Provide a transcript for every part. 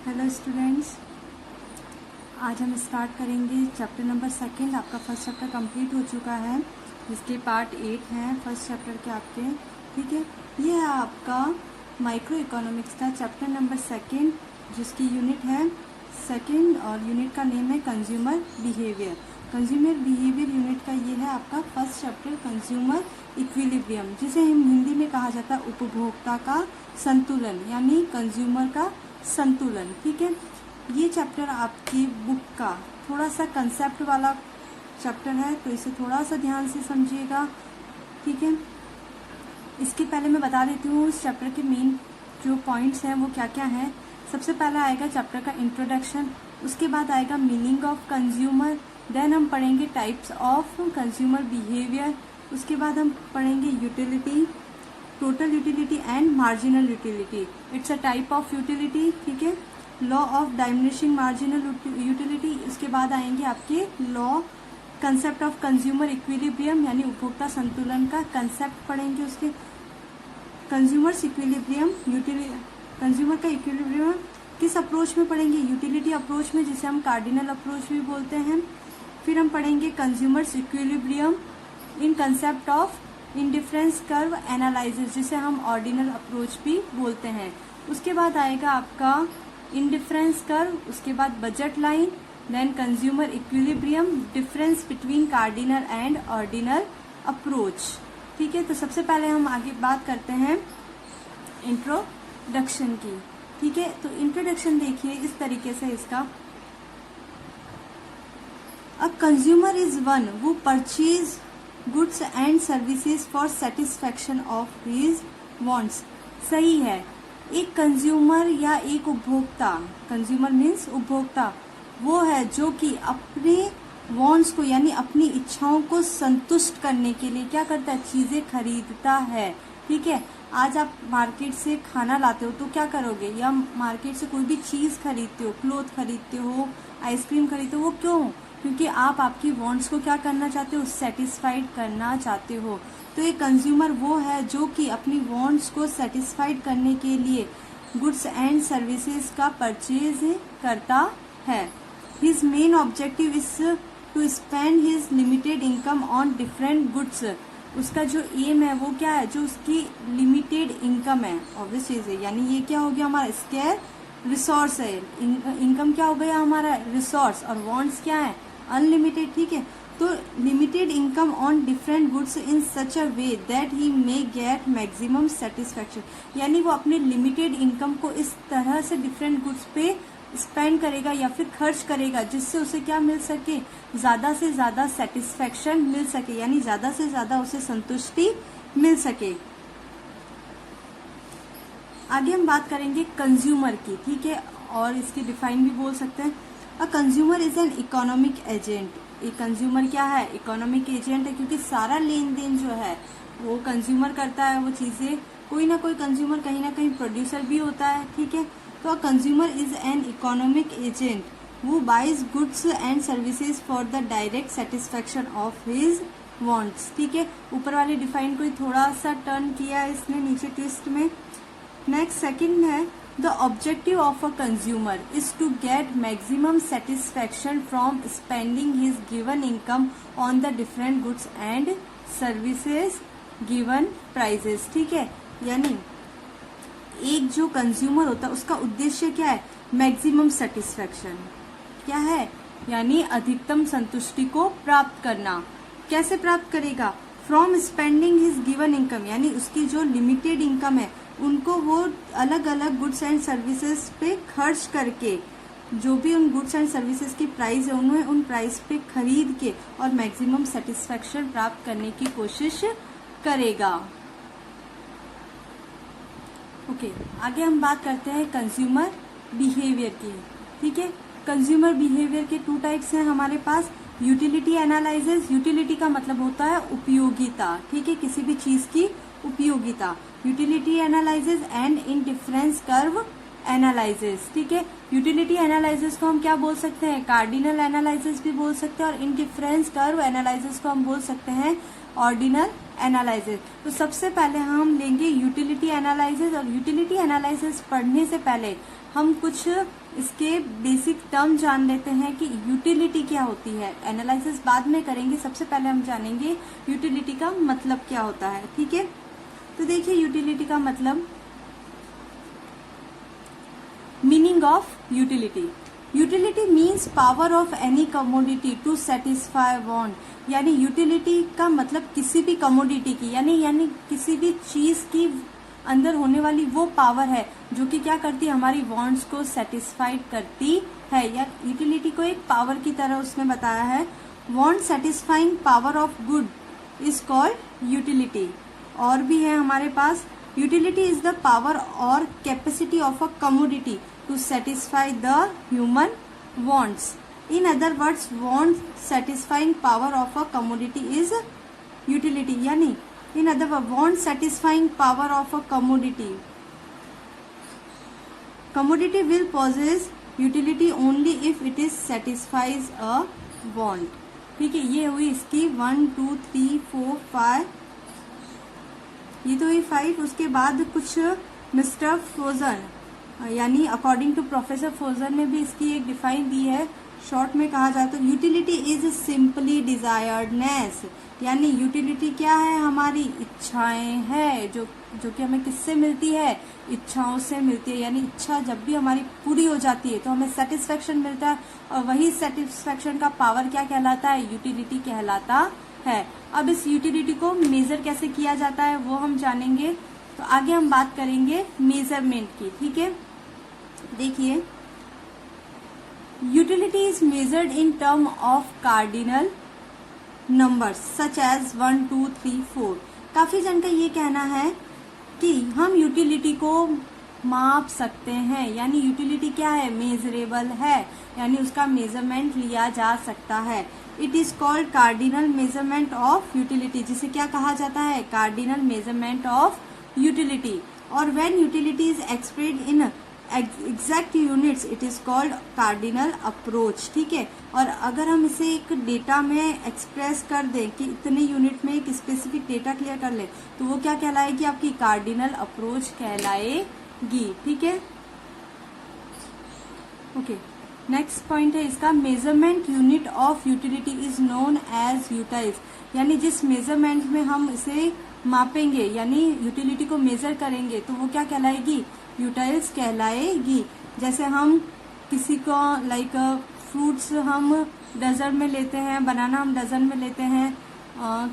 Hello students, आज हम start करेंगे चैप्टर नंबर 2। आपका फर्स्ट चैप्टर कंप्लीट हो चुका है, जिसके पार्ट 8 हैं फर्स्ट चैप्टर के आपके। ठीक है, ये है आपका माइक्रो इकोनॉमिक्स का चैप्टर नंबर 2, जिसकी यूनिट है 2 और यूनिट का नेम है consumer behaviour. Consumer behaviour unit का ये है आपका फर्स्ट चैप्टर, कंज्यूमर इक्विलिब्रियम, जिसे हम हिंदी में कहा जाता है उपभोक्ता का संतुलन, यानी कंज्यूमर का संतुलन। ठीक है, ये चैप्टर आपकी बुक का थोड़ा सा कंसेप्ट वाला चैप्टर है, तो इसे थोड़ा सा ध्यान से समझिएगा। ठीक है, इसके पहले मैं बता देती हूँ इस चैप्टर के मेन जो पॉइंट्स हैं वो क्या क्या हैं। सबसे पहला आएगा चैप्टर का इंट्रोडक्शन, उसके बाद आएगा मीनिंग ऑफ कंज्यूमर, देन हम पढ़ेंगे टाइप्स ऑफ कंज्यूमर बिहेवियर, उसके बाद हम पढ़ेंगे utility, total utility and marginal utility, it's a type of utility. ठीक है, लॉ ऑफ डाइमिनिशिंग मार्जिनल यूटिलिटी, उसके बाद आएंगे आपके law, concept of consumer equilibrium यानी उपभोक्ता संतुलन का कंसेप्ट पढ़ेंगे, उसके कंज्यूमर्स इक्विलिब्रियम, कंज्यूमर का इक्विलिब्रियम किस अप्रोच में पढ़ेंगे, यूटिलिटी अप्रोच में, जिसे हम कार्डिनल अप्रोच भी बोलते हैं। फिर हम पढ़ेंगे consumers equilibrium in concept of indifference curve analysis, जिसे हम ऑर्डिनल अप्रोच भी बोलते हैं। उसके बाद आएगा आपका इंडिफरेंस कर्व, उसके बाद budget line, then consumer equilibrium, difference between cardinal and ordinal approach. ठीक है, तो सबसे पहले हम आगे बात करते हैं इंट्रोडक्शन की। ठीक है, तो इंट्रोडक्शन देखिए इस तरीके से इसका, अ consumer is one who purchase goods and services for satisfaction of his wants. सही है, एक कंज्यूमर या एक उपभोक्ता, कंज्यूमर मीन्स उपभोक्ता, वो है जो कि अपने वांट्स को यानी अपनी इच्छाओं को संतुष्ट करने के लिए क्या करता है, चीजें खरीदता है। ठीक है, आज आप मार्केट से खाना लाते हो तो क्या करोगे, या मार्केट से कोई भी चीज खरीदते हो, क्लोथ खरीदते हो, आइसक्रीम खरीदते हो, वो क्यों, क्योंकि आप आपकी वांट्स को क्या करना चाहते हो, सेटिस्फाइड करना चाहते हो। तो एक कंज्यूमर वो है जो कि अपनी वांट्स को सेटिस्फाइड करने के लिए गुड्स एंड सर्विसेज का परचेज करता है। His main objective is to spend his limited income on different goods. उसका जो एम है वो क्या है, जो उसकी लिमिटेड इनकम है, ऑब्वियस चीज है, यानी ये क्या हो गया हमारा स्केयर रिसोर्स है, इनकम क्या हो गया हमारा रिसोर्स, और वांट्स क्या है अनलिमिटेड। ठीक है, तो limited income on different goods in such a way that he may get maximum satisfaction, यानी वो अपने लिमिटेड इनकम को इस तरह से डिफरेंट गुड्स पे स्पेंड करेगा या फिर खर्च करेगा जिससे उसे क्या मिल सके, ज्यादा से ज्यादा सेटिस्फैक्शन मिल सके, यानी ज्यादा से ज्यादा उसे संतुष्टि मिल सके। आगे हम बात करेंगे कंज्यूमर की। ठीक है, और इसकी डिफाइन भी बोल सकते हैं, अ consumer is an economic agent. एक कंज्यूमर क्या है, इकोनॉमिक एजेंट है, क्योंकि सारा लेन देन जो है वो कंज्यूमर करता है, वो चीजें, कोई ना कोई कंज्यूमर कहीं ना कहीं प्रोड्यूसर भी होता है। ठीक है, तो a consumer is an economic agent who buys goods and services for the direct satisfaction of his wants. ठीक है, ऊपर वाले डिफाइन को थोड़ा सा टर्न किया है इसने नीचे ट्विस्ट में। नेक्स्ट सेकंड है, the objective of a consumer is to get maximum satisfaction from spending his given income on the different goods and services given prices। ठीक है, यानी एक जो कंज्यूमर होता है उसका उद्देश्य क्या है, मैक्सिमम सेटिस्फैक्शन क्या है, यानी अधिकतम संतुष्टि को प्राप्त करना। कैसे प्राप्त करेगा, from spending his given income, यानी उसकी जो लिमिटेड इनकम है उनको वो अलग अलग गुड्स एंड सर्विसेज पे खर्च करके, जो भी उन गुड्स एंड सर्विसेज की प्राइस है उन्हें उन प्राइस पे खरीद के और मैक्सिमम सेटिस्फैक्शन प्राप्त करने की कोशिश करेगा। ओके, आगे हम बात करते हैं कंज्यूमर बिहेवियर की। ठीक है, कंज्यूमर बिहेवियर के 2 टाइप्स हैं हमारे पास, यूटिलिटी एनालिसिस, यूटिलिटी का मतलब होता है उपयोगिता। ठीक है, किसी भी चीज की उपयोगिता, utility analysis and indifference curve analysis. ठीक है, यूटिलिटी एनालिसिस को हम क्या बोल सकते हैं, कार्डिनल एनालिसिस भी बोल सकते हैं, और इंडिफरेंस कर्व एनालिसिस को हम बोल सकते हैं ऑर्डिनल एनालिसिस। तो सबसे पहले हम लेंगे यूटिलिटी एनालिसिस, और यूटिलिटी एनालिसिस पढ़ने से पहले हम कुछ इसके बेसिक टर्म जान लेते हैं कि यूटिलिटी क्या होती है। एनालिसिस बाद में करेंगे, सबसे पहले हम जानेंगे यूटिलिटी का मतलब क्या होता है। ठीक है, तो देखिए यूटिलिटी का मतलब, meaning of utility. Utility means power of any commodity to satisfy want. यानी यूटिलिटी का मतलब किसी भी कमोडिटी की, यानी किसी भी चीज की अंदर होने वाली वो पावर है जो कि क्या करती है, हमारी वांट्स को सेटिस्फाइड करती है। या यूटिलिटी को एक पावर की तरह उसने बताया है। Want satisfying power of good is called utility. और भी है हमारे पास, यूटिलिटी इज द पावर और capacity of a commodity to satisfy the human wants. In other words, want satisfying power of a commodity is utility. यानी in other words, want satisfying power of a commodity will possess utility only if it is satisfies a want. ठीक है, ये हुई इसकी 1 2 3 4 5, ये तो हुई 5। उसके बाद कुछ मिस्टर फ्रोजन, यानी अकॉर्डिंग टू प्रोफेसर फ्रोजन ने भी इसकी एक डिफाइन दी है। शॉर्ट में कहा जाए तो यूटिलिटी इज सिंपली डिजायर्डनेस। यानी यूटिलिटी क्या है, हमारी इच्छाएं है जो कि हमें किससे मिलती है, इच्छाओं से मिलती है। यानी इच्छा जब भी हमारी पूरी हो जाती है तो हमें सेटिस्फेक्शन मिलता है, और वही सेटिस्फेक्शन का पावर क्या कहलाता है, यूटिलिटी कहलाता है। अब इस यूटिलिटी को मेजर कैसे किया जाता है वो हम जानेंगे। तो आगे हम बात करेंगे मेजरमेंट की। ठीक है, देखिए utility is measured in term of cardinal numbers such as 1 2 3 4। काफी जन का ये कहना है कि हम यूटिलिटी को माप सकते हैं, यानी यूटिलिटी क्या है, मेजरेबल है, यानी उसका मेजरमेंट लिया जा सकता है। It is called cardinal measurement of utility, जिसे क्या कहा जाता है, कार्डिनल मेजरमेंट ऑफ यूटिलिटी। और when utility is expressed in exact units it is called cardinal approach. ठीक है, और अगर हम इसे एक डेटा में एक्सप्रेस कर दें कि इतने यूनिट में एक स्पेसिफिक डेटा क्लियर कर ले, तो वो क्या कहलाएगी, आपकी कार्डिनल अप्रोच कहलाएगी। ठीक है, ओके। नेक्स्ट पॉइंट है इसका, measurement unit of utility is known as utils. यानी जिस मेजरमेंट में हम इसे मापेंगे, यानी यूटिलिटी को मेजर करेंगे, तो वो क्या कहलाएगी, यूटाइल्स कहलाएगी। जैसे हम किसी को लाइक फ्रूट्स हम डजन में लेते हैं, बनाना हम डजन में लेते हैं,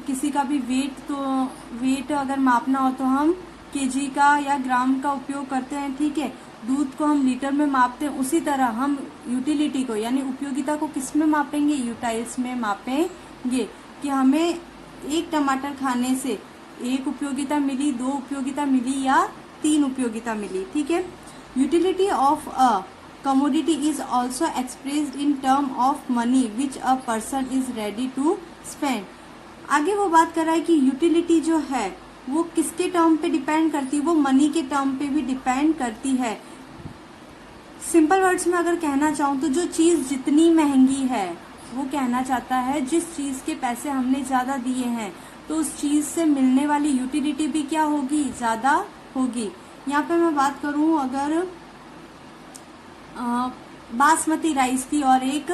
किसी का भी वेट अगर मापना हो तो हम केजी का या ग्राम का उपयोग करते हैं। ठीक है, दूध को हम लीटर में मापते हैं, उसी तरह हम यूटिलिटी को यानी उपयोगिता को किस में मापेंगे, यूटाइल्स में मापेंगे। कि हमें एक टमाटर खाने से एक उपयोगिता मिली, 2 उपयोगिता मिली या 3 उपयोगिता मिली। ठीक है, utility of a commodity is also expressed in term of money which a person is ready to spend. आगे वो बात कर रहा है कि यूटिलिटी जो है वो किसके टर्म पे डिपेंड करती है, वो मनी के टर्म पे भी डिपेंड करती है। सिंपल वर्ड्स में अगर कहना चाहूँ तो जो चीज जितनी महंगी है, वो कहना चाहता है जिस चीज के पैसे हमने ज्यादा दिए हैं तो उस चीज से मिलने वाली यूटिलिटी भी क्या होगी, ज्यादा होगी। यहाँ पे मैं बात करूं अगर बासमती राइस की और एक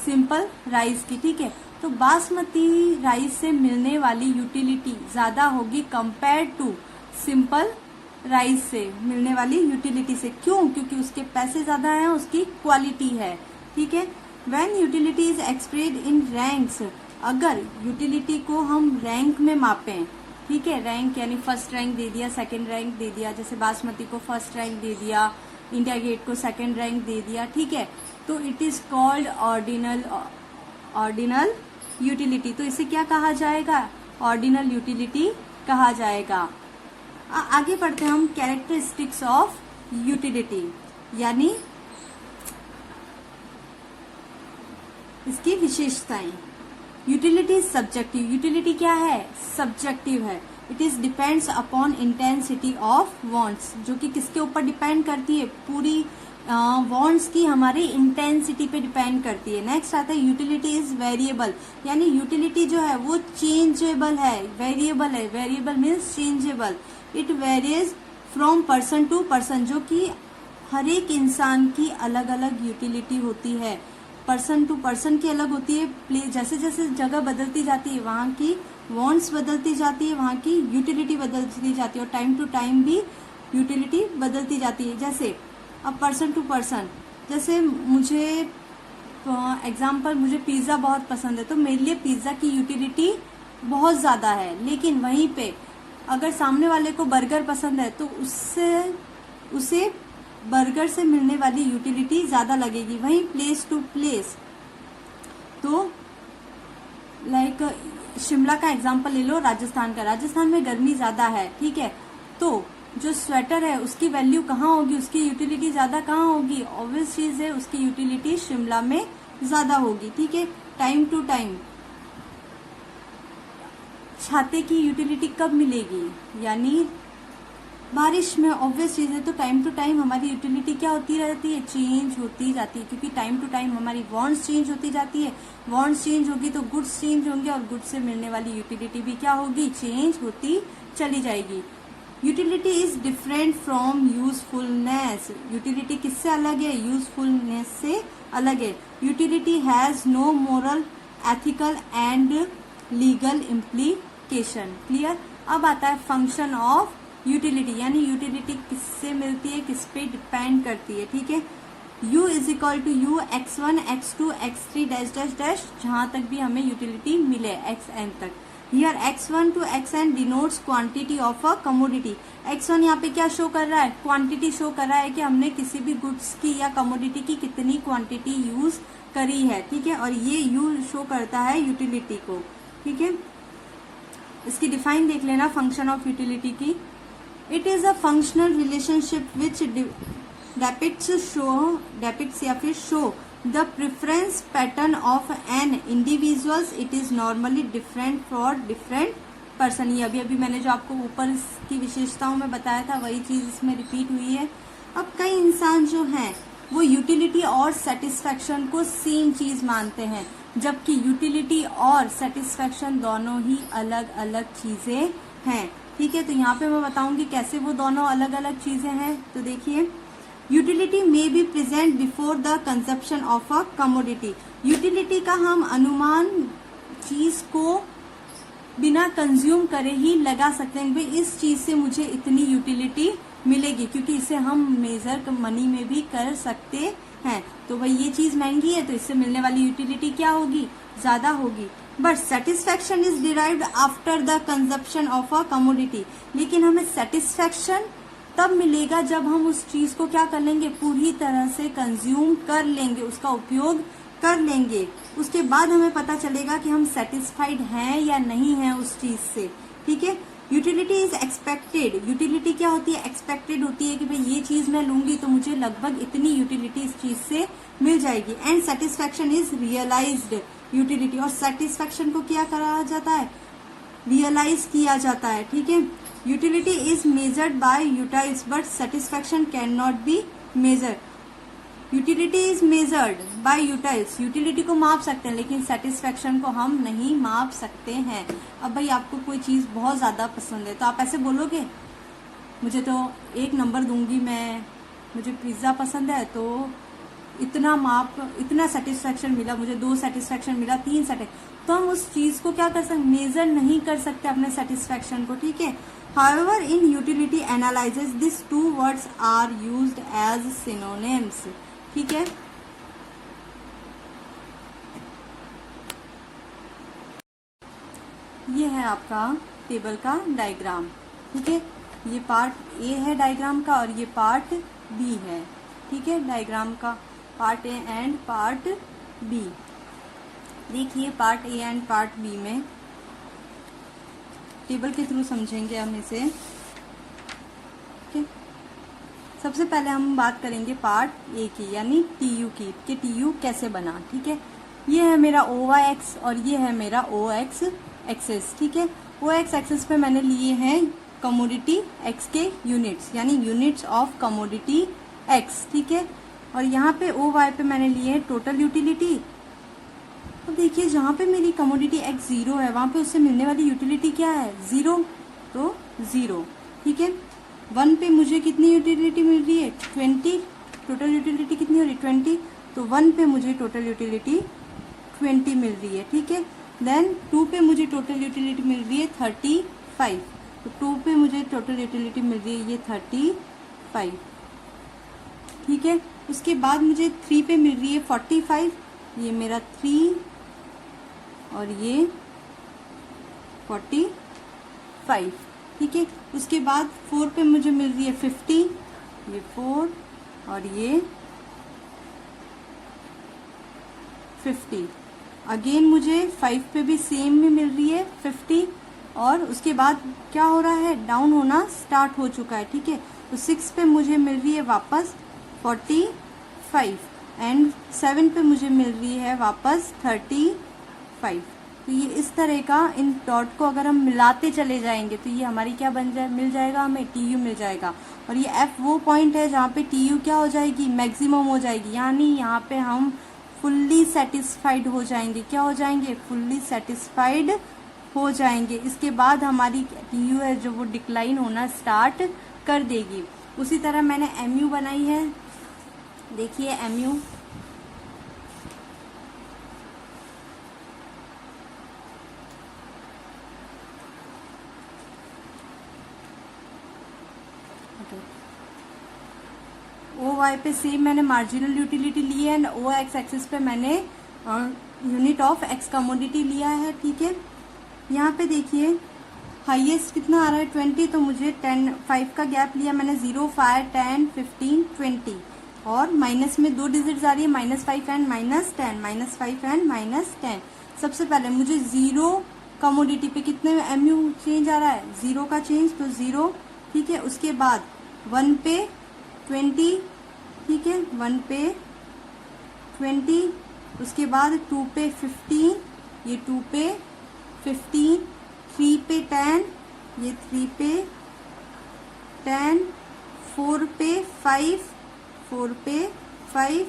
सिंपल राइस की, ठीक है, तो बासमती राइस से मिलने वाली यूटिलिटी ज्यादा होगी कंपेयर टू सिंपल राइस से मिलने वाली यूटिलिटी से। क्यों? क्योंकि उसके पैसे ज्यादा हैं, उसकी क्वालिटी है। ठीक है, when utility is expressed in ranks, अगर यूटिलिटी को हम रैंक में मापें, ठीक है, रैंक यानी फर्स्ट रैंक दे दिया, सेकंड रैंक दे दिया, जैसे बासमती को फर्स्ट रैंक दे दिया, इंडिया गेट को सेकंड रैंक दे दिया, ठीक है, तो it is called ordinal utility. तो इसे क्या कहा जाएगा, ऑर्डिनल यूटिलिटी कहा जाएगा। आगे पढ़ते हैं हम कैरेक्टरिस्टिक्स ऑफ यूटिलिटी, यानी इसकी विशेषताएं। यूटिलिटी इज सब्जेक्टिव, यूटिलिटी क्या है, सब्जेक्टिव है। It is depends upon intensity of wants, जो कि किसके ऊपर डिपेंड करती है, पूरी वॉन्ट्स की हमारी इंटेंसिटी पे डिपेंड करती है। नेक्स्ट आता है यूटिलिटी इज वेरिएबल, यानी यूटिलिटी जो है वो चेंजेबल है, वेरिएबल है। Variable means changeable. It varies from person to person, जो कि हर एक इंसान की अलग अलग यूटिलिटी होती है, पर्सन टू पर्सन की अलग होती है। जैसे जैसे जगह बदलती जाती है वहाँ की वॉन्ट्स बदलती जाती है, वहाँ की यूटिलिटी बदलती जाती है, और टाइम टू टाइम भी यूटिलिटी बदलती जाती है। जैसे अब पर्सन टू पर्सन, जैसे मुझे एग्जाम्पल, मुझे पिज़्ज़ा बहुत पसंद है, तो मेरे लिए पिज़्ज़ा की यूटिलिटी बहुत ज़्यादा है। लेकिन वहीं पे अगर सामने वाले को बर्गर पसंद है तो उसे बर्गर से मिलने वाली यूटिलिटी ज़्यादा लगेगी। वहीं प्लेस टू प्लेस, तो लाइक शिमला का एग्जाम्पल ले लो, राजस्थान का। राजस्थान में गर्मी ज़्यादा है, ठीक है, तो जो स्वेटर है उसकी वैल्यू कहाँ होगी, उसकी यूटिलिटी ज़्यादा कहाँ होगी? ऑब्वियस चीज़ है, उसकी यूटिलिटी शिमला में ज़्यादा होगी, ठीक है। टाइम टू टाइम छाते की यूटिलिटी कब मिलेगी? यानी बारिश में। ऑब्वियस चीज़ है, तो टाइम टू टाइम हमारी यूटिलिटी क्या होती रहती है? चेंज होती जाती है, क्योंकि टाइम टू टाइम हमारी वॉन्ट्स चेंज होती जाती है। वॉन्ट्स चेंज होगी तो गुड्स चेंज होंगे, और गुड्स से मिलने वाली यूटिलिटी भी क्या होगी? चेंज होती चली जाएगी। Utility is different from usefulness. Utility किससे अलग है? यूजफुलनेस से अलग है। Utility has no moral, ethical and legal implication. Clear? अब आता है फंक्शन ऑफ यूटिलिटी, यानी यूटिलिटी किससे मिलती है, किस पे डिपेंड करती है, ठीक है। U is equal to U x1 x2 x3 dash dash dash, जहां तक भी हमें यूटिलिटी मिले xn तक। Here x1 to xn denotes quantity of a commodity. x1 यहाँ पे क्या शो कर रहा है? क्वांटिटी शो कर रहा है कि हमने किसी भी गुड्स की या कमोडिटी की कितनी क्वांटिटी यूज करी है, ठीक है। और ये U शो करता है यूटिलिटी को, ठीक है। इसकी डिफाइन देख लेना फंक्शन ऑफ यूटिलिटी की। It is a functional relationship which depicts या फिर show the preference pattern of an individuals. It is normally different for different person. ये अभी मैंने जो आपको ऊपर की विशेषताओं में बताया था वही चीज इसमें रिपीट हुई है। अब कई इंसान जो हैं वो यूटिलिटी और सेटिस्फैक्शन को सेम चीज मानते हैं, जबकि यूटिलिटी और सेटिस्फैक्शन दोनों ही अलग अलग चीजें हैं, ठीक है। तो यहाँ पे मैं बताऊंगी कैसे वो दोनों अलग अलग चीजें हैं। तो देखिए, यूटिलिटी में be present before the consumption of a commodity. Utility का हम अनुमान चीज को बिना कंज्यूम करे ही लगा सकते हैं, भाई इस चीज से मुझे इतनी यूटिलिटी मिलेगी, क्योंकि इसे हम मेजर मनी में भी कर सकते हैं। तो भाई ये चीज महंगी है तो इससे मिलने वाली यूटिलिटी क्या होगी? ज्यादा होगी। But satisfaction is derived after the consumption of a commodity. लेकिन हमें सेटिस्फैक्शन तब मिलेगा जब हम उस चीज को क्या कर लेंगे? पूरी तरह से कंज्यूम कर लेंगे, उसका उपयोग कर लेंगे। उसके बाद हमें पता चलेगा कि हम सेटिस्फाइड हैं या नहीं हैं उस चीज से, ठीक है। Utility is expected. यूटिलिटी क्या होती है? एक्सपेक्टेड होती है कि भाई ये चीज मैं लूंगी तो मुझे लगभग इतनी यूटिलिटी इस चीज से मिल जाएगी। And satisfaction is realized utility. और सेटिस्फैक्शन को क्या करा जाता है? रियलाइज किया जाता है, ठीक है। Utility is measured by utils but satisfaction can not be measured. Utility is measured by utils. Utility को माप सकते हैं लेकिन सेटिस्फैक्शन को हम नहीं माप सकते हैं। अब भाई आपको कोई चीज बहुत ज्यादा पसंद है तो आप ऐसे बोलोगे, मुझे तो 1 नंबर दूंगी मैं, मुझे पिज्जा पसंद है तो इतना सेटिस्फैक्शन मिला, मुझे 2 सेटिस्फैक्शन मिला, 3 सेटिस्फैक्शन। तो हम उस चीज को क्या कर सकते? मेजर नहीं कर सकते अपने सेटिस्फैक्शन को, ठीक है। However, in utility analysis, these two words are used as synonyms. ठीक है। ये है आपका टेबल का डायग्राम, ठीक है। ये पार्ट ए है डायग्राम का और ये पार्ट बी है, ठीक है। डायग्राम का part A and part B. देखिए part A and part B में टेबल के थ्रू समझेंगे हम इसे, ठीक। सबसे पहले हम बात करेंगे पार्ट ए की, यानी टीयू की, कि टीयू कैसे बना, ठीक है। ये है मेरा OX और ये है मेरा OX एक्सेस, ठीक है। OX एक्सेस पे मैंने लिए हैं कमोडिटी X के यूनिट्स, यानी यूनिट्स ऑफ कमोडिटी X, ठीक है। और यहाँ पे ओ वाई पे मैंने लिए है टोटल यूटिलिटी। अब देखिए जहाँ पे मेरी कमोडिटी एक्स ज़ीरो है वहाँ पे उससे मिलने वाली यूटिलिटी क्या है, ज़ीरो, तो ज़ीरो। ठीक है, 1 पे मुझे कितनी यूटिलिटी मिल रही है, 20, टोटल यूटिलिटी कितनी हो रही है, 20, तो 1 पे मुझे टोटल यूटिलिटी 20 मिल रही है। ठीक है, देन 2 पे मुझे टोटल यूटिलिटी मिल रही है 35, तो 2 पे मुझे टोटल यूटिलिटी मिल रही है ये 35। ठीक है, उसके बाद मुझे 3 पे मिल रही है 45, ये मेरा 3 और ये 45। ठीक है, उसके बाद 4 पे मुझे मिल रही है 50, ये 4 और ये 50। अगेन मुझे 5 पे भी सेम में मिल रही है 50, और उसके बाद क्या हो रहा है, डाउन होना स्टार्ट हो चुका है। ठीक है, तो 6 पे मुझे मिल रही है वापस 45 एंड 7 पे मुझे मिल रही है वापस 35। तो ये इस तरह का इन डॉट को अगर हम मिलाते चले जाएंगे तो ये हमारी क्या बन जाए, मिल जाएगा हमें टी यू मिल जाएगा। और ये एफ वो पॉइंट है जहाँ पे टी यू क्या हो जाएगी, मैक्सिमम हो जाएगी, यानी यहाँ पे हम फुल्ली सेटिस्फाइड हो जाएंगे। क्या हो जाएंगे, फुल्ली सेटिस्फाइड हो जाएंगे। इसके बाद हमारी टी यू है जो वो डिक्लाइन होना स्टार्ट कर देगी। उसी तरह मैंने एम यू बनाई है, देखिए एम यू, ओ वाई पे सेम मैंने मार्जिनल यूटिलिटी ली है एंड ओ एक्स एक्सिस पे मैंने यूनिट ऑफ एक्स कमोडिटी लिया है। ठीक है, यहाँ पे देखिए हाईएस्ट कितना आ रहा है 20, तो मुझे 5 का गैप लिया मैंने, 0, 5, 10, 15, 20, और माइनस में 2 डिजिट्स आ रही है, -5 एंड -10, -5 एंड -10। सबसे पहले मुझे 0 कमोडिटी पे कितने एम यू चेंज आ रहा है, 0 का चेंज, तो 0। ठीक है, उसके बाद 1 पे 20, ठीक है, 1 पे 20, उसके बाद 2 पे 15, ये 2 पे 15, 3 पे 10, ये 3 पे 10, 4 पे 5, 4 पे 5,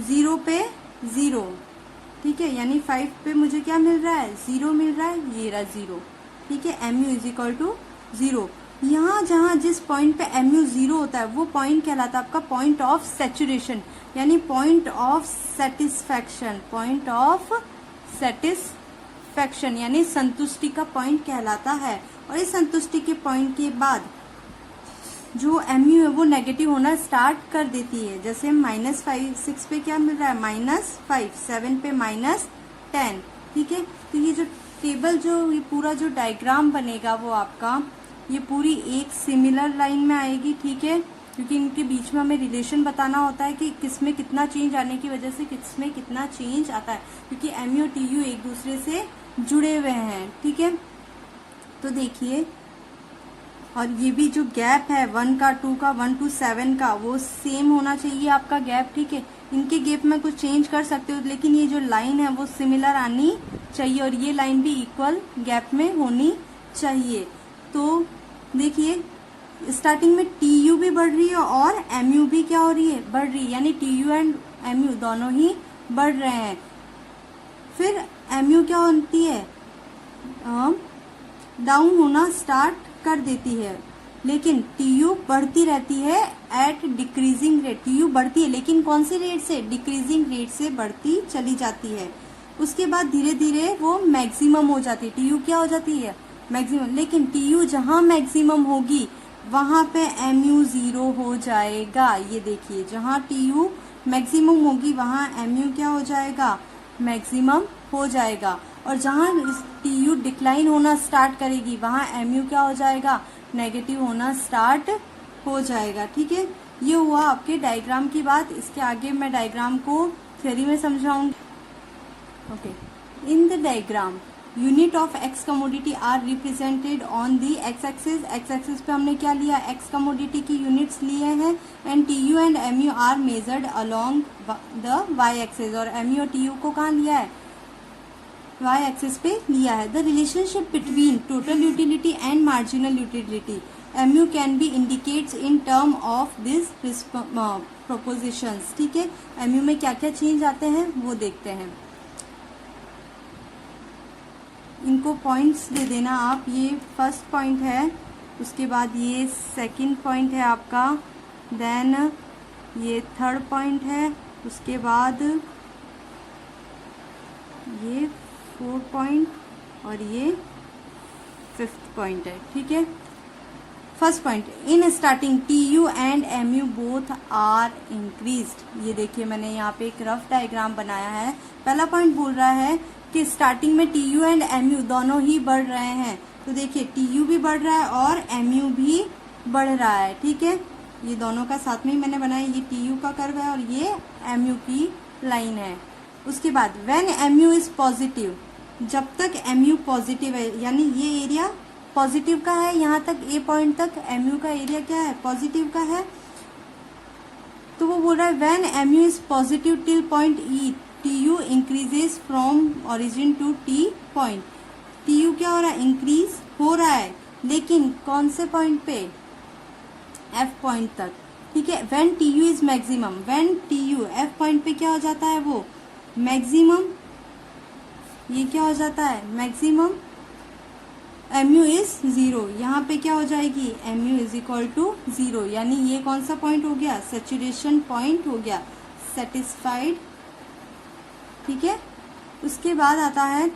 0 पे 0। ठीक है, यानी 5 पे मुझे क्या मिल रहा है, 0 मिल रहा है, ये रहा 0। ठीक है, M U is equal to 0। यहाँ जहाँ जिस पॉइंट पे एम यू 0 होता है वो पॉइंट कहलाता है आपका पॉइंट ऑफ सैचुरेशन, यानी point of satisfaction, point of satisfaction यानी संतुष्टि का पॉइंट कहलाता है। और इस संतुष्टि के पॉइंट के बाद जो एम यू है वो नेगेटिव होना स्टार्ट कर देती है। जैसे -5, 6 पे क्या मिल रहा है, -5, 7 पे -10। ठीक है, तो ये जो टेबल जो ये पूरा जो डायग्राम बनेगा वो आपका ये पूरी एक सिमिलर लाइन में आएगी। ठीक है, क्योंकि इनके बीच में हमें रिलेशन बताना होता है कि किस में कितना चेंज आने की वजह से किस में कितना चेंज आता है, क्योंकि एम यू और टी यू एक दूसरे से जुड़े हुए हैं। ठीक है, तो देखिए, और ये भी जो गैप है 1 का, 2 का, 1 to 7 का, वो सेम होना चाहिए आपका गैप। ठीक है, इनके गैप में कुछ चेंज कर सकते हो, लेकिन ये जो लाइन है वो सिमिलर आनी चाहिए और ये लाइन भी इक्वल गैप में होनी चाहिए। तो देखिए स्टार्टिंग में टी यू भी बढ़ रही है और एम यू भी क्या हो रही है, बढ़ रही है, यानी T U and M U दोनों ही बढ़ रहे हैं। फिर एम यू क्या होती है, डाउन होना स्टार्ट कर देती है, लेकिन टी यू बढ़ती रहती है at decreasing rate. T U बढ़ती है लेकिन कौन सी रेट से, डिक्रीजिंग रेट से बढ़ती चली जाती है। उसके बाद धीरे धीरे वो मैक्सिमम हो जाती है, टी यू क्या हो जाती है, मैक्सिमम। लेकिन टी यू जहाँ मैक्सिमम होगी वहाँ पे एम यू 0 हो जाएगा। ये देखिए, जहाँ टी यू मैक्सिमम होगी वहाँ एम यू क्या हो जाएगा, मैक्सिमम हो जाएगा। और जहाँ टी यू डिक्लाइन होना स्टार्ट करेगी वहाँ एम यू क्या हो जाएगा, नेगेटिव होना स्टार्ट हो जाएगा। ठीक है, ये हुआ आपके डायग्राम की बात। इसके आगे मैं डायग्राम को थ्योरी में समझाऊंगी। Okay, in the diagram unit of X commodity are represented on the X axis. X axis पे हमने क्या लिया, एक्स कमोडिटी की यूनिट्स लिए हैं। And T U and M U are measured along the Y axis. और M U और T U को कहाँ लिया है, वाई एक्सिस पे लिया है। The relationship between total utility and marginal utility, M U can be indicates in term of this propositions, ठीक है। एमयू में क्या क्या चेंज आते हैं वो देखते हैं। इनको पॉइंट्स दे देना आप, ये फर्स्ट पॉइंट है, उसके बाद ये सेकंड पॉइंट है आपका, देन ये थर्ड पॉइंट है, उसके बाद ये फोर्थ पॉइंट और ये फिफ्थ पॉइंट है, ठीक है। First point, in starting T U and M U both are increased. ये देखिए मैंने यहाँ पे एक रफ डायग्राम बनाया है। पहला पॉइंट बोल रहा है कि स्टार्टिंग में T U and M U दोनों ही बढ़ रहे हैं। तो देखिए टी यू भी बढ़ रहा है और एम यू भी बढ़ रहा है, ठीक है। ये दोनों का साथ में ही मैंने बनाया, ये टी यू का कर्व है और ये एम यू की लाइन है। उसके बाद when M U is positive, जब तक एम यू पॉजिटिव है, यानी ये एरिया पॉजिटिव का है, यहाँ तक ए पॉइंट तक एम यू का एरिया क्या है, पॉजिटिव का है। तो वो बोल रहा है when M U is positive till point E, T U increases from origin to T point. T U क्या हो रहा है, इंक्रीज हो रहा है, लेकिन कौन से पॉइंट पे, एफ पॉइंट तक, ठीक है। When T U is maximum, when T U F point पे क्या हो जाता है, वो मैक्सिमम, ये क्या हो जाता है maximum, M U is zero, यहाँ पे क्या हो जाएगी, M U is equal to zero, यानी ये कौन सा पॉइंट हो गया, सैचुरेशन पॉइंट हो गया, सेटिस्फाइड, ठीक है। उसके बाद आता है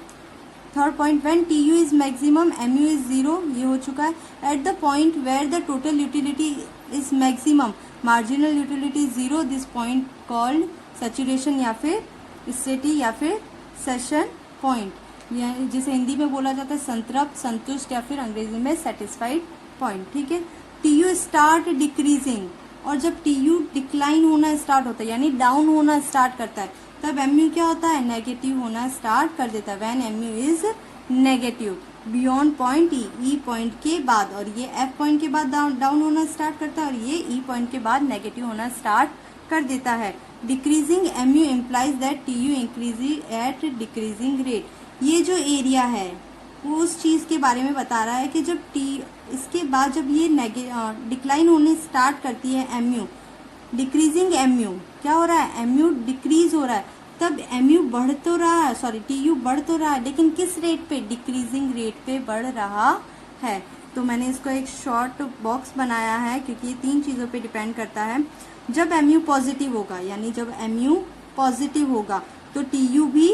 third point, when T U is maximum M U is zero, ये हो चुका है। At the point where the total utility is maximum, marginal utility zero, this point called saturation या फिर स्टेटी या फिर सेशन पॉइंट, जिसे हिंदी में बोला जाता है संतृप्त, संतुष्ट या फिर अंग्रेजी में सेटिस्फाइड पॉइंट, ठीक है। टी यू स्टार्ट डिक्रीजिंग, और जब टी यू डिक्लाइन होना स्टार्ट होता है यानी डाउन होना स्टार्ट करता है, तब एम यू क्या होता है, नेगेटिव होना स्टार्ट कर देता है। When M U is negative beyond point E, E point के बाद, और ये एफ पॉइंट के बाद डाउन होना स्टार्ट करता है, और ये ई पॉइंट के बाद नेगेटिव होना स्टार्ट कर देता है। Decreasing M U implies that T U increasing at decreasing rate. ये जो एरिया है वो उस चीज़ के बारे में बता रहा है कि जब टी, इसके बाद जब ये डिक्लाइन होने स्टार्ट करती है M U, decreasing M U, क्या हो रहा है, एम यू डिक्रीज हो रहा है, तब एम यू बढ़ तो रहा है, सॉरी टी यू बढ़ तो रहा है, लेकिन किस रेट पे, डिक्रीजिंग रेट पे बढ़ रहा है। तो मैंने इसको एक शॉर्ट बॉक्स बनाया है क्योंकि ये तीन चीज़ों पे डिपेंड करता है। जब एम यू पॉजिटिव होगा, यानी जब एम यू पॉजिटिव होगा तो टी यू भी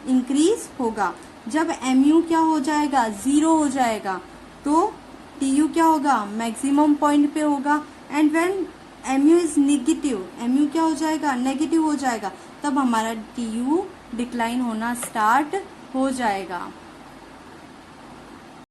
इंक्रीज होगा। जब एम यू क्या हो जाएगा, जीरो हो जाएगा, तो टी यू क्या होगा, मैक्सिमम पॉइंट पे होगा। And when M U is negative, M U क्या हो जाएगा, नेगेटिव हो जाएगा, तब हमारा टी यू डिक्लाइन होना स्टार्ट हो जाएगा।